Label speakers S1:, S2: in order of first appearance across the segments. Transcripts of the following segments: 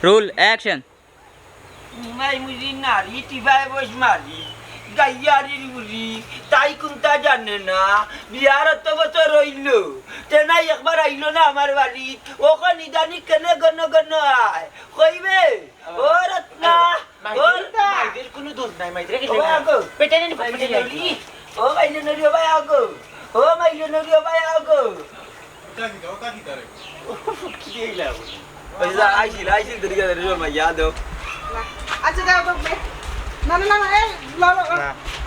S1: Roll action.
S2: মাই মুজি নারী টিভায় বস মারি গাইয়ারির বুড়ি তাই কোনটা জানে না বিয়ার এত বছর রইল তেনাই একবার আইলো না আমার বাড়ি ওখানে নিদানি কেনে গণ গণ আয় কইবে ও রত্না ও
S3: মাইদের কোনো দোষ নাই মাইদের কি
S2: ও আগো
S3: পেটে নেনি
S2: ভাই
S3: পেটে
S2: নরি ও ভাই নরি ভাই আগো ও ভাই নরি ভাই আগো কি দিলা পয়সা আইছিল দরিয়া দরিয়া মাই यादव
S4: আচ্ছা দাও তো না না না এই লড়ো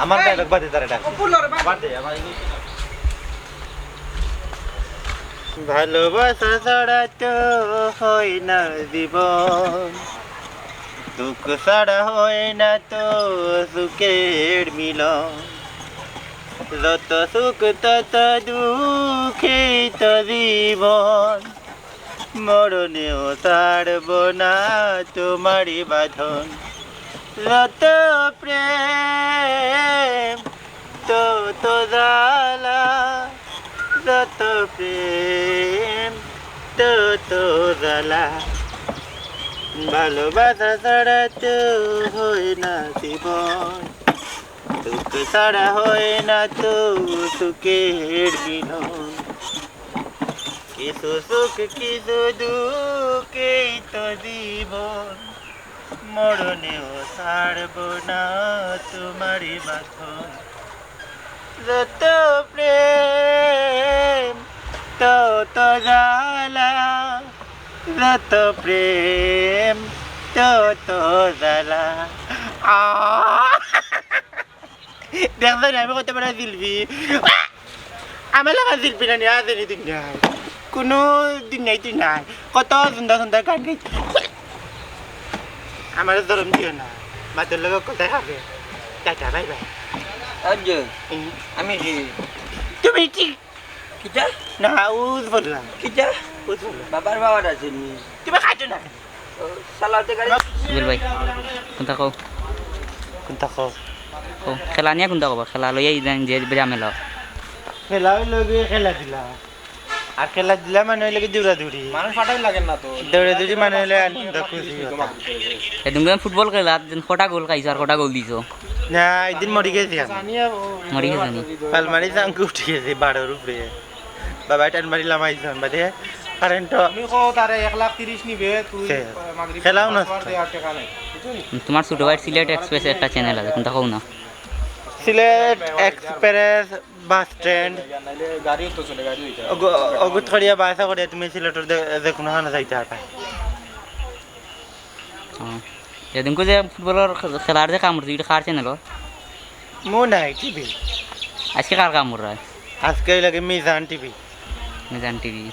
S3: আমার ডায়লগ বাদে তার এটা
S4: উপর লড়ো
S3: বাদে আমার ভালোবাসা ছাড়া তো হয় না জীবন দুঃখ ছাড়া হয় না তো সুখের মিলন যত সুখ তত দুঃখে তো জীবন মরণেও ছাড়ব না তোমারই বাঁধন যত প্রেম তত জ্বালা যত প্রেম তত জ্বালা ভালোবাসা ছাড়া তো হয় না জীবন দুঃখ ছাড়া হয় না তো সুখের মিলন কিছু সুখ কিছু দুঃখেই তো জীবন মরণেও ছাড়ব না তোমারই বাঁধন যত প্রেম তত জ্বালা যত প্রেম তত জ্বালা দেখবেন আমি কত বড় শিল্পী আমার লাগা শিল্পী না নিয়ে আসেনি দিন নাই কোনো দিন নাই তুই নাই কত সুন্দর সুন্দর গান গাই আমার ধরম দিও না মাতের লোক কোথায় খাবে টাটা বাই বাই
S2: আজ আমি কি
S3: তুমি ঠিক
S2: কিটা
S3: না উজ বললাম
S2: কিটা
S3: উজ বললাম
S2: বাবার বাবার আছে নি
S3: তুমি খাইছো না
S2: সালাতে গাড়ি
S1: জুবেল ভাই কোনটা কও
S3: কোনটা খাও
S1: ও খেলা নিয়ে কোনটা কবা খেলা লইয়া ইদান যে ব্যামেলা
S3: খেলা লগে খেলা দিলা আর খেলা দিলা মানে লগে দৌড়া দৌড়ি
S2: মানুষ ফাটাই লাগে না তো
S3: দৌড়া দৌড়ি মানে হলে আনন্দ খুশি হতা
S1: এদিন ফুটবল খেলা কটা গোল খাইছো আর কটা গোল দিছো
S3: না একদিন মরি গেছি
S1: মরি গেছে নি
S3: পালমারি চাঙ্কু উঠে গেছি বাড়ার উপরে বাবা টান মারি লামাইছেন বাদে কারেন্ট
S5: আমি কো তারে 1,30,000 নিবে তুই মাগরিব
S3: খেলাও না
S5: টাকা নাই
S1: তোমার ছোট ভাই সিলেট এক্সপ্রেস একটা চ্যানেল আছে কোনটা কও না
S3: সিলেট এক্সপ্রেস বাস স্ট্যান্ড
S5: নাইলে গাড়িও তো চলে গাড়ি হইতা
S3: অগুত করিয়া বাসা করিয়া তুমি সিলেটের দেখুন হানা যাইতে হাঁটা
S1: এদিনকে যে ফুটবলের খেলার যে কামড় এটা কার চ্যানেল
S3: মো নাই টিভি
S1: আজকে কার কামড় হয়
S3: আজকে লাগে মিজান টিভি
S1: মিজান টিভি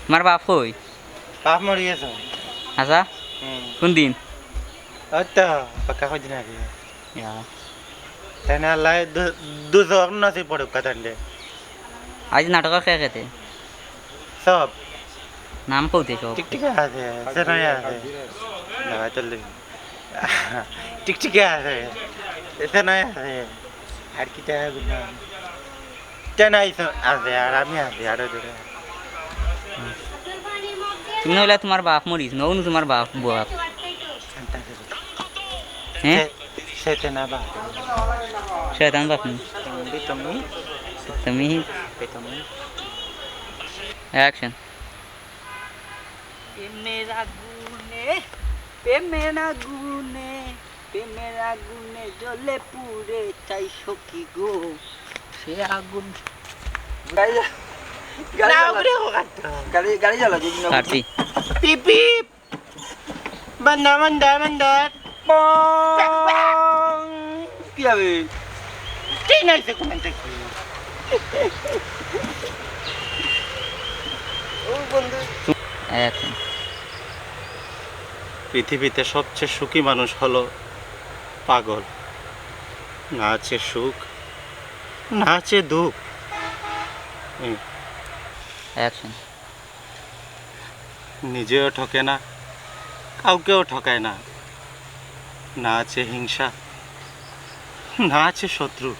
S1: তোমার বাপ কই
S3: বাপ মরি গেছে
S1: আচ্ছা কোন দিন
S3: আচ্ছা পাকা হয়ে দিন আগে তাই না আল্লাহ দুজন নাচি পড়ুক কাতান্ডে
S1: আজ নাটকের খেয়ে খেতে
S3: সব
S1: নাম কৌতে সব
S3: টিকটিকে আছে সেনাই আছে না চললে টিকটিকে আছে সেনাই আছে আর কি গুনা চেনাই আছে আর আমি আছি আরো দূরে
S1: তুমি নইলে তোমার বাপ মরিস নৌনু তোমার বাপ বাপ হ্যাঁ
S3: সেতে না বা
S1: শয়তান বাপ নি
S3: তুমি
S1: তুমি
S3: তুমি
S1: অ্যাকশন
S2: প্রেমের আগুনে জ্বলে পুড়ে চাই সখী গো সে আগুন গাড়ি জ্বালা
S1: কাটছি
S3: পিপ পিপ বন্ধা বন্ধা বন্ধা
S2: কি হবে
S3: ঠিক নাই সে কোন থেকে
S2: ও বন্ধু
S1: অ্যাকশন
S3: পৃথিবীতে সবচেয়ে সুখী মানুষ হলো পাগল না আছে সুখ না আছে দুঃখ
S1: অ্যাকশন
S3: নিজেও ঠকে না কাউকেও ঠকায় না না আছে হিংসা না আছে শত্রু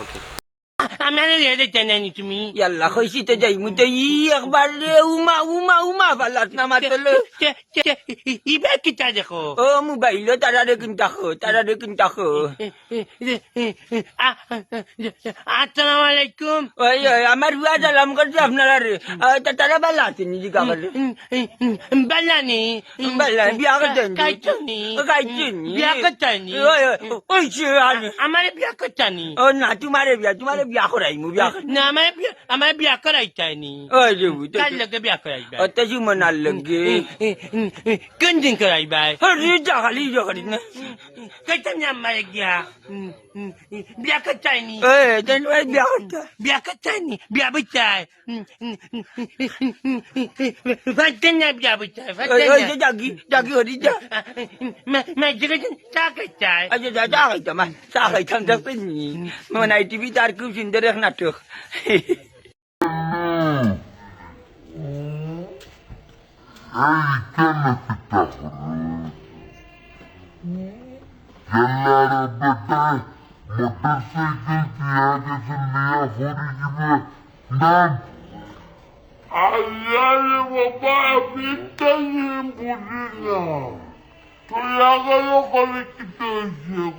S3: ওকে আমি
S6: কানে রে জানানি তুমি
S2: ইয়াল্লা কইছি তো যাইমু তো একবার রে উমা বালাত না মাতলে
S6: ইবা কিতা দেখো
S2: ও মোবাইল তারারে কিনতা খো
S6: আসসালামু আলাইকুম
S2: ওই আমার বিয়া সালাম করছে আপনারা রে তারা বালা আছে নিজে কাবার
S6: বালানি
S2: বালা বিয়া করছে
S6: কাইছনি
S2: কাইছনি
S6: বিয়া করছনি
S2: ওই
S6: আমার বিয়া করছনি
S2: ও না তোমারে বিয়া করাইমু বিয়া
S6: না আমার বিয়া করাইছনি
S2: ওই রে
S6: কাল লগে বিয়া করাইবা
S2: অত সুমনার লগে
S6: কোন দিন করাইবা
S2: হরি জাগালি না
S6: কইতাম না আমার গিয়া বিয়া করছনি
S2: দেন বিয়া করতে
S6: বিয়া করছনি বিয়া বুঝাই ফাটেন না বিয়া বুঝাই
S2: ওই যে জাগি হরি যা
S6: মা জিগে চা করছাই
S2: আচ্ছা যা খাইতাম মা চা খাইতাম দেখবেনি মানে টিভি তার খুব সুন্দর এক নাটক
S7: Ayale baba pinta nyembulina. Tuyagalo kali kita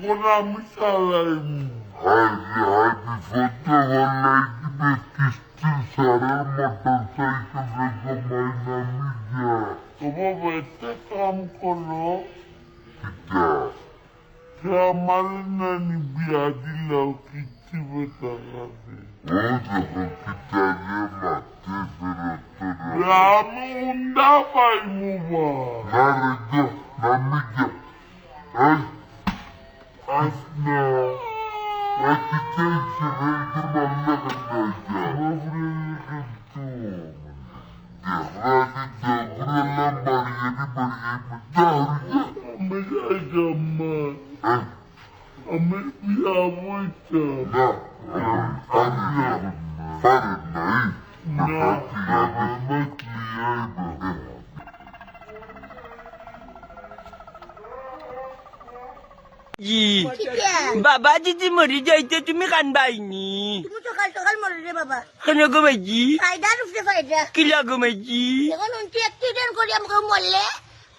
S7: kona misalaimu. Hadi foto lagi bekistir sarar motorcycle rega mainan mija. Coba bete kamu kono. Kita. Kamarina ni biadi lau kiti betarabe. Oh, jangan kita mati. Ramunda fai muba. Nariga, namiga. Asna. Wakita isirin kurmalla kandaja. Mabri itu. Yakra kita kurallan bari bedari. Amega agama. Ame biya wita. Na. Farid naik.
S2: বাবা যদি মরি যাইতে তুমি কানবাইনি
S8: তুমি সকাল সকাল মরে রে বাবা
S2: কেন গো মাইজি
S8: ফায়দার উপরে ফায়দা
S2: কি লাগো মাইজি
S8: এখন উনটি অ্যাক্সিডেন্ট করি আমাকে মরলে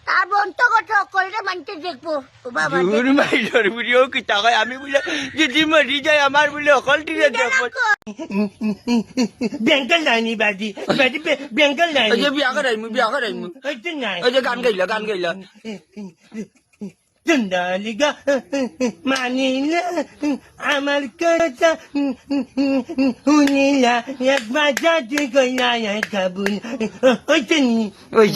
S8: তার বন্ধ কথা করে মানতে দেখবো ও বাবা
S2: দূর মাইলর বুড়িও কি টাকা আমি বলে যদি মরি যাই আমার বলে অকল টিরে দেখো
S6: বেঙ্গল লাইনি বাদি বেঙ্গল লাইনি
S2: ওই যে বিয়া করাইমু
S6: হইতে নাই
S2: ওই যে গান গাইলা
S6: চন্দালিগা মানিলা আমার কথা শুনিলা একবার যাতে কইলা কাবুল হইতে নি
S2: ওই